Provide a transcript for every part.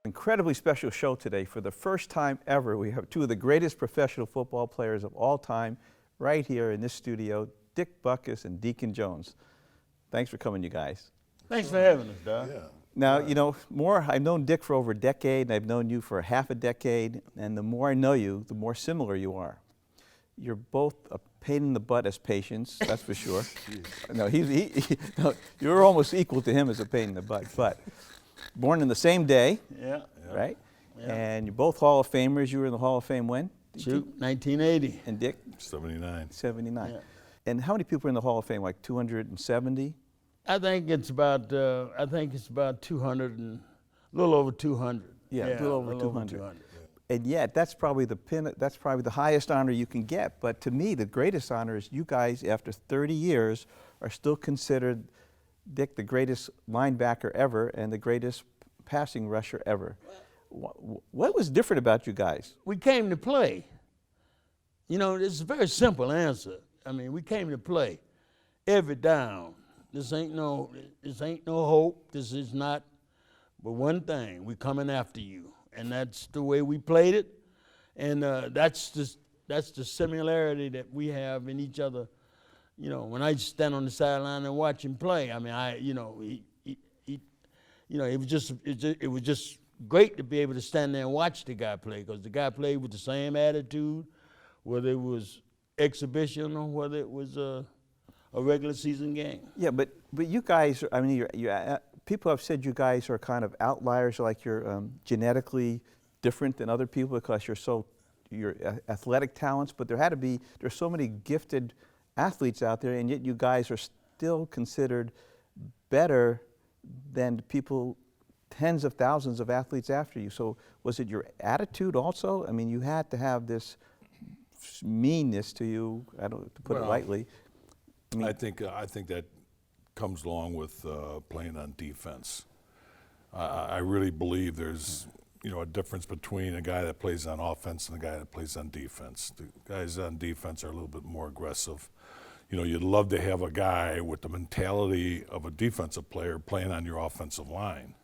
Incredibly special show today. For the first time ever, we have two of the greatest professional football players of all time right here in this studio, Dick Butkus and Deacon Jones. Thanks for coming, you guys. Thanks for having us, Doc. Yeah. Now, you know, I've known Dick for over a decade, and I've known you for half a decade, and the more I know you, the more similar you are. You're both a pain in the butt as patients, that's for sure. No, no, you're almost equal to him as a pain in the butt, but born in the same day, Yeah. right? Yeah. And you're both Hall of Famers. You were in the Hall of Fame when? Shoot, 1980. And Dick? 79. 79. Yeah. And how many people are in the Hall of Fame, like 270? I think it's about 200 and a little over 200. Yeah, a little over 200. And yet, that's probably the highest honor you can get. But to me, the greatest honor is you guys, after 30 years, are still considered, Dick, the greatest linebacker ever and the greatest passing rusher ever. What was different about you guys? We came to play. You know, it's a very simple answer. I mean, we came to play every down. This ain't no hope. This is not, but one thing, we coming after you. And that's the way we played it. And that's the similarity that we have in each other. You know, when I stand on the sideline and watch him play, I mean, it was just great to be able to stand there and watch the guy play, because the guy played with the same attitude, whether it was exhibition or whether it was a regular season game. Yeah, but you guys, I mean, people have said you guys are kind of outliers, like you're genetically different than other people because you're athletic talents, but there's so many gifted athletes out there, and yet you guys are still considered better than people, tens of thousands of athletes after you. So was it your attitude also? I mean, you had to have this meanness to you, to put it lightly. I think that comes along with playing on defense. I really believe there's a difference between a guy that plays on offense and a guy that plays on defense. The guys on defense are a little bit more aggressive. You know, you'd love to have a guy with the mentality of a defensive player playing on your offensive line.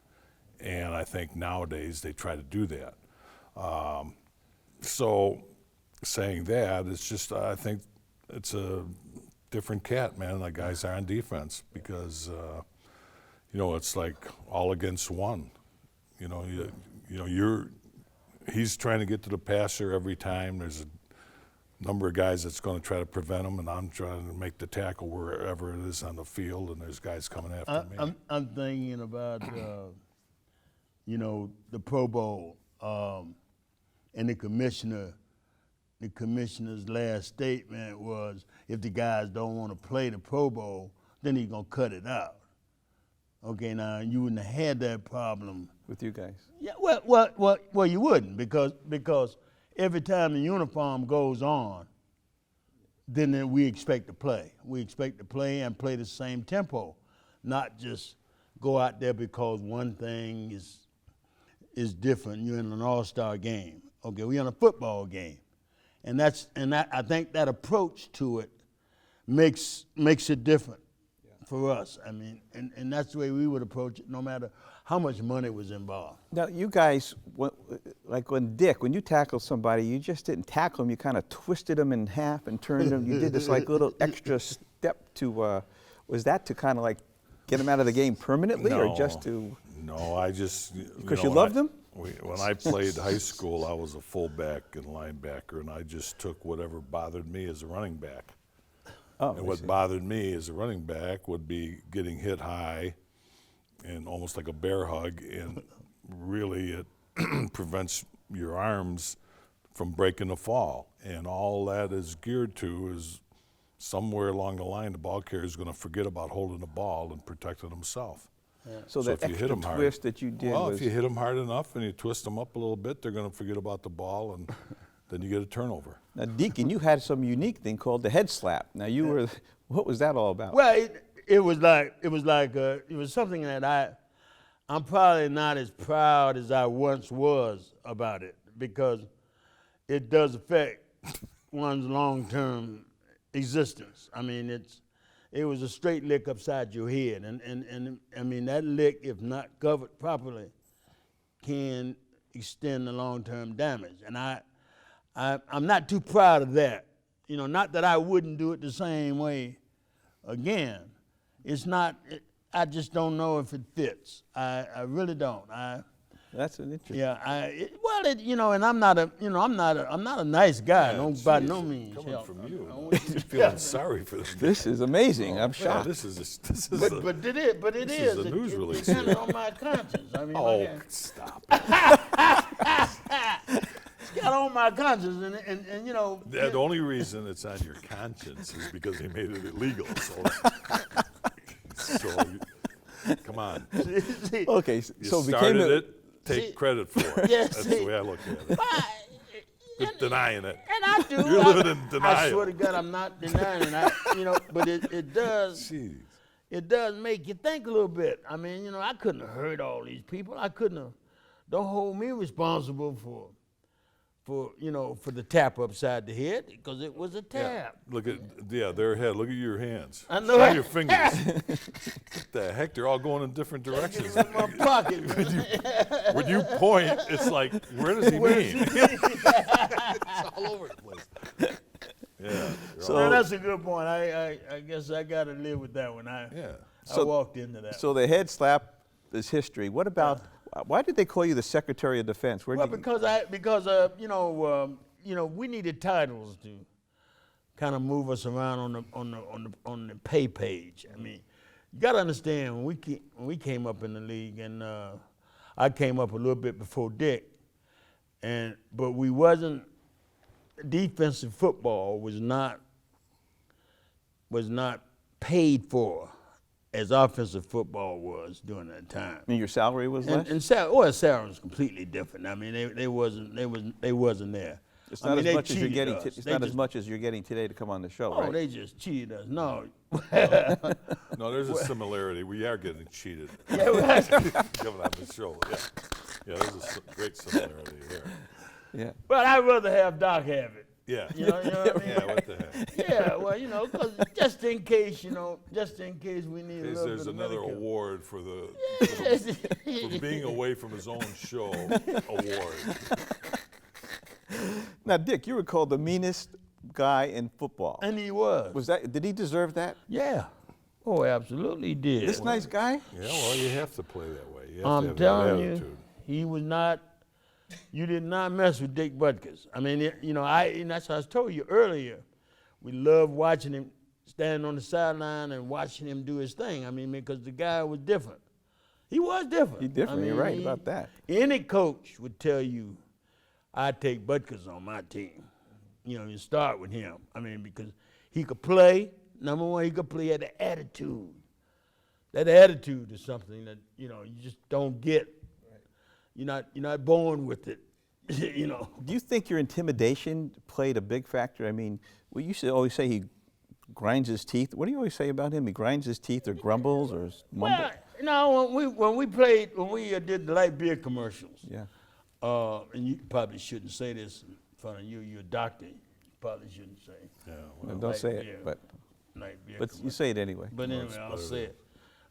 And I think nowadays they try to do that. So saying that, it's just, I think it's a different cat, man, like guys are on defense, because, it's like all against one. He's trying to get to the passer every time. There's a number of guys that's going to try to prevent him, and I'm trying to make the tackle wherever it is on the field, and there's guys coming after me. I'm thinking about, the Pro Bowl and the commissioner's last statement was, if the guys don't want to play the Pro Bowl, then he's going to cut it out. Okay, now you wouldn't have had that problem With you guys? Yeah, well, you wouldn't, because every time the uniform goes on, then we expect to play. We expect to play and play the same tempo, not just go out there because one thing is different. You're in an all-star game. Okay, we're in a football game, and I think that approach to it makes it different for us. I mean, and that's the way we would approach it, no matter how much money was involved. Now, you guys, like when you tackled somebody, you just didn't tackle him, you kind of twisted him in half and turned him. You did this like little extra step to, was that to kind of like get him out of the game permanently, or just to? No, I just. Because you loved him? When I played high school, I was a fullback and linebacker, and I just took whatever bothered me as a running back. Oh, and what bothered me as a running back would be getting hit high and almost like a bear hug, and really it prevents your arms from breaking the fall. And all that is geared to is somewhere along the line the ball carrier is going to forget about holding the ball and protecting himself. Yeah. So that if you extra hit him twist that you did if you hit them hard enough and you twist them up a little bit, they're going to forget about the ball, and then you get a turnover. Now, Deacon, you had some unique thing called the head slap. Now, what was that all about? Well, it was something that I'm probably not as proud as I once was about it, because it does affect one's long-term existence. I mean, it was a straight lick upside your head, and I mean, that lick, if not covered properly, can extend the long-term damage. And I'm not too proud of that. You know, not that I wouldn't do it the same way again. It's not, I just don't know if it fits. I really don't. That's an interesting. Yeah, you know, and I'm not a nice guy, by no means. Coming Hell, from I you, want you I'm to- feeling sorry for this. This is amazing. I'm Yeah, shocked. this is But it This is is. a news It release depends here. on my conscience. I mean, Oh, like, stop. it's got on my conscience, and you know. The only reason it's on your conscience is because they made it illegal. So come on. See, Okay, You so it became started a, it, take See- credit for it. Yeah, That's see. the way I look at it. You're denying it. And I do. You're living in I denial. swear to God, I'm not denying it. You know, but it does. Jeez. It does make you think a little bit. I mean, you know, I couldn't have hurt all these people. I couldn't have. Don't hold me responsible for the tap upside the head, because it was a tap. Look at their head. Look at your hands. I know. Show your fingers. What the heck? They're all going in different directions. In my pocket. When you point, it's like, where does he mean? It's all over the place. Yeah. So- No, that's a good point. I guess I got to live with that one. I So- walked into that. so the head slap is history. What about, why did they call you the Secretary of Defense? Where Well, did you, because we needed titles to kind of move us around on the pay page. I mean, you got to understand when we came up in the league, and I came up a little bit before Dick, but we wasn't. Defensive football was not paid for as offensive football was during that time. I mean, your salary was less? And salary was completely different. I mean, they wasn't there. It's I not mean, as they much as you're cheated getting. us. It's They not as just- much as you're getting today to come on the show, Oh, right? they just cheated us. No. No, there's a similarity. We are getting cheated. Yeah, right. Coming on the show. Yeah, there's a great similarity here. Yeah. But I'd rather have Doc have it. Yeah. You know what I mean? Yeah, what the heck? Yeah, well, 'cause just in case we need a There's little bit of another medical. award for Yes. for being away from his own show award. Now, Dick, you were called the meanest guy in football. And he was. Was that? Did he deserve that? Yeah. Oh, absolutely did. This nice guy? Yeah, well, you have to play that way. You have to I'm have telling that you, attitude. he was not. You did not mess with Dick Butkus. I mean, and that's what I told you earlier. We loved watching him stand on the sideline and watching him do his thing. I mean, because the guy was different. He was different. He different. I mean, You're right about that. Any coach would tell you, I'd take Butkus on my team. You start with him. I mean, because he could play. Number one, he could play. He had the attitude. That attitude is something that, you just don't get. You're not born with it, Do you think your intimidation played a big factor? I mean, we used to always say he grinds his teeth. What do you always say about him? He grinds his teeth or grumbles or mumbles? Well, no, when we did the light beer commercials. Yeah. And you probably shouldn't say this in front of you. You're a doctor. You probably shouldn't say. Yeah, No, well, don't say light beer. it, but Light beer you commercials. say it anyway. But Well, anyway, it's I'll better say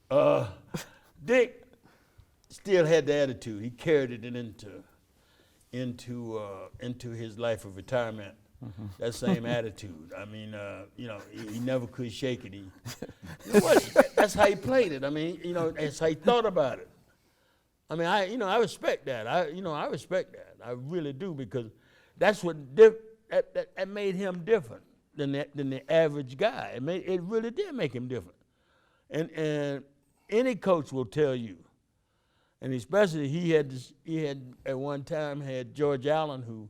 than- it. Dick still had the attitude. He carried it into his life of retirement. That same attitude. I mean, he never could shake it. That's how he played it. I mean, that's how he thought about it. I mean, I respect that. I respect that. I really do, because that's what that made him different than the average guy. It really did make him different. And any coach will tell you, and especially he had at one time had George Allen, who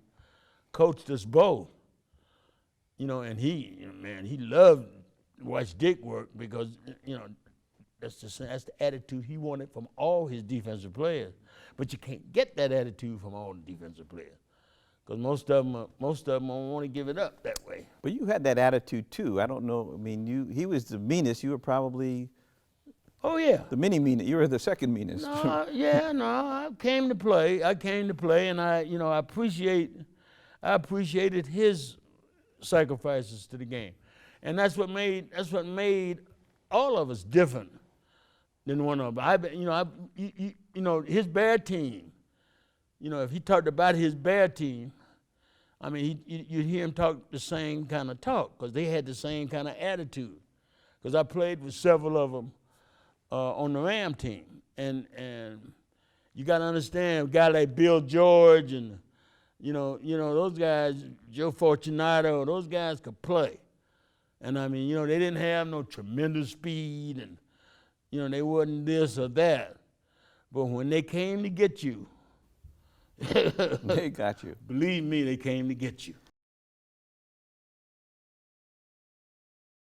coached us both. And he loved to watch Dick work, because that's the attitude he wanted from all his defensive players. But you can't get that attitude from all the defensive players, because most of them don't want to give it up that way. But you had that attitude too. I don't know. I mean, he was the meanest. You were probably Oh yeah. the mini meanest. You were the second meanest. No, I came to play, and I appreciated his sacrifices to the game, and that's what made all of us different than one of them. His bad team, you know, if he talked about his Bear team, I mean, you'd hear him talk the same kind of talk because they had the same kind of attitude. Because I played with several of them on the Ram team, and you got to understand, a guy like Bill George and you know those guys, Joe Fortunato, those guys could play, and I mean, you know, they didn't have no tremendous speed, and you know, they wasn't this or that, but when they came to get you. They got you. Believe me, they came to get you.